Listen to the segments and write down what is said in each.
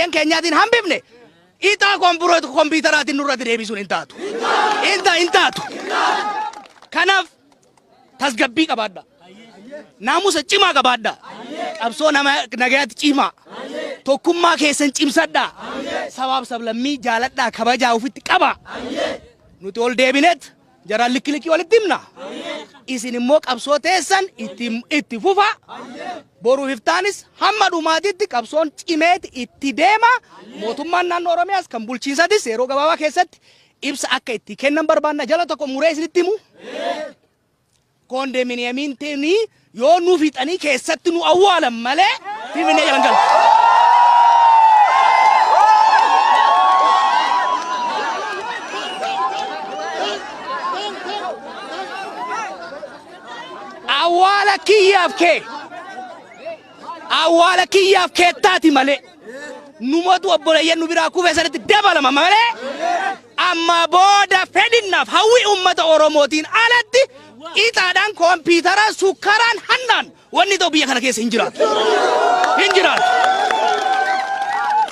Een keenyaatiin hambifne itaa kompiitaraatiin nurratti deebisuun hin taatu. Hin taatu. Kanaaf tasgabbii qabaadha. Naamusa cimaa qabaadha. Qabsoo nama nagayaatti cimaa. Tokkummaa keessan cimsadha. Sabaaf sablammii jaaladhaa kabajaa ofitti qaba. Nuti ol deebinet jaraan likki walitti himna. Isin immoo qabsoo teessan itti fufa. Boruuf iftaanis hamma dhumaatitti qabsoon cimeeti itti deema. Mootummaan naannoo Oromiyaas kan bulchiinsatis yeroo gabaabaa keessatti ibsa akka itti kennan barbaanna. Jala tokko muree isinitti himu. Kondominiyeemiin teenii yoo nu fixanii keessatti nu awwaalan malee Finfinnee jalan galu. Awwaala kiyyaaf keettaati malee numatu obboleeyyan nu biraa kufee sanatti dabalama malee amma booda fedhinnaaf hawwi ummata Oromootiin alatti ixaadhaan kompiitara sukkaraan hannaan wanni ta'u biyya kana keessa hin jiraatu.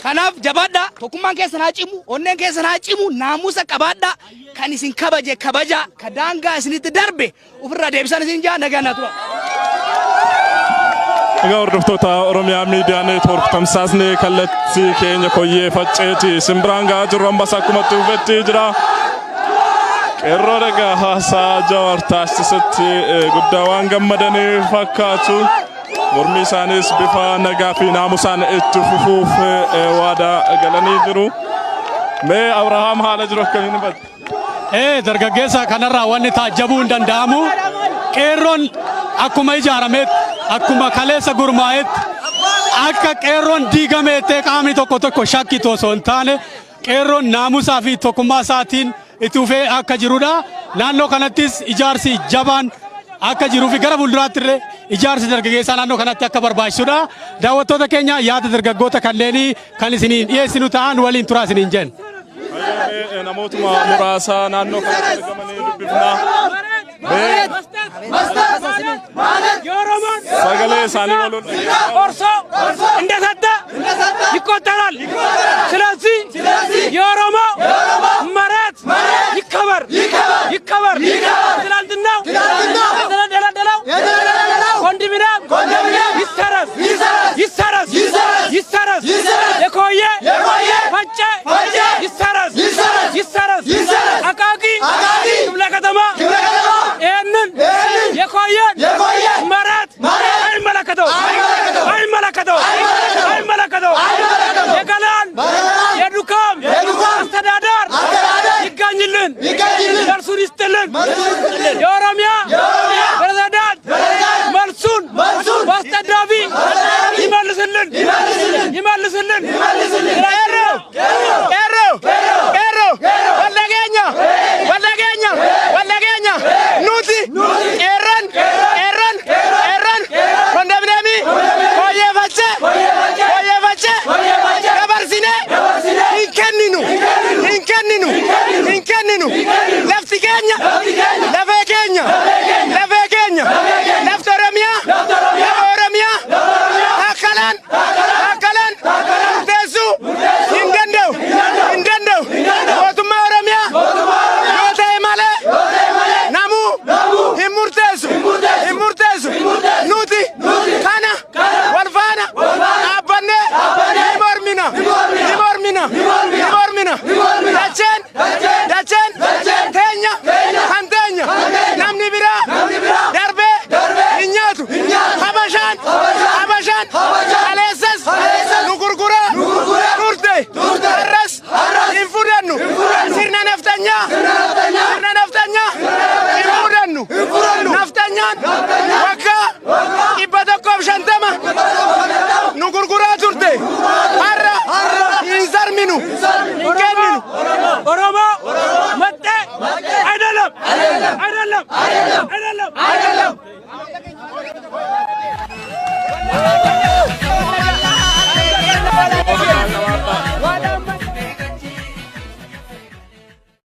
Kanaaf jabaadha tokkummaan keessan haa cimu onneen keessan haa cimu naamusa qabaadha kan isin kabaja ka daangaa isinitti darbe ofirraa deebisan isin jaa nagaa naa tura. Egaa hordoftoota Oromiyaa Miidiyaa Neetwoork tamsaasni kallattii keenya koyyee facceeti simbiraan gahaa jirru ammas akkumatti hufetti jira. Qeerroo dhagaa haasaa Jawaar taasisatti guddaa waan gammadanii fakkaatu. Mormii isaanis bifa nagaa fi naamusaan itti fufuuf waadaa galanii jiru. Mee Abrahaam haala jiru akkamiin hubatte? Dargaggeessa kanarraa wanni taajjabuu hin danda'amu. Qeerroon akkuma ijaarametti akkuma kaleessa gurmaa'etti akka qeerroon diigameettee qaamni tokko shakkitu osoo hin taane qeerroon naamusaa fi tokkummaa isaatiin itti fufee akka jirudha. Naannoo kanattis ijaarsi jabaan akka jiruu fi gara fuulduraatti illee ijaarsi dargaggeessaa naannoo kanatti akka barbaachisudha. Daawwattoota keenya yaada dargaggoota kanneenii kan isiniin dhiyeessinu ta'an waliin turaa isiniin jenna. Namootuma muraasaa naannoo kanatti argamanii dubbifna. Sagalee isaanii waloon Orso Indasatta ይቆጠራል ስለዚህ የኦሮሞ መሬት ይከበር ትናንትናው የተደለደለው ኮንዶሚኒየም ይሰረዝ የኮየ ፈጨ ይሰረዝ አቃቂ ክፍለ ከተማ ይህንን የኮየን መሬት አይመለከተው የገላን የዱካም አስተዳደር ይገኝልን ደርሱን ይስጥልን የኦሮሚያ ፕሬዝዳንት መልሱን በአስተዳቢ ይመልስልን ወለገኛ ኑቲ ኤረን ኮንዶሚኒየሚ ኮየፈቼ ገበርሲኔ ሂንከኒኑ ለፍቲ ኬኛ ለፌ ኬኛ ለፍቲ ኦሮሚያ ታከላን ሙርቴሱ hindandew mootummaa Oromiyaa yoo ta'e malee namu hin murteessu nuti kana wal faana dhaabbannee ni mormina dacheen teenya kan teenya namni biraa darbee hin nyaatu habashaan kaleessas nu gurguraa turte har'as hin fudhannu sirna naftanyaa hin fudhannu naftanyaan waggaa 150 nu gurguraa turte har'a hin sarminu hin kenninu Oromoo maxxee አይደለም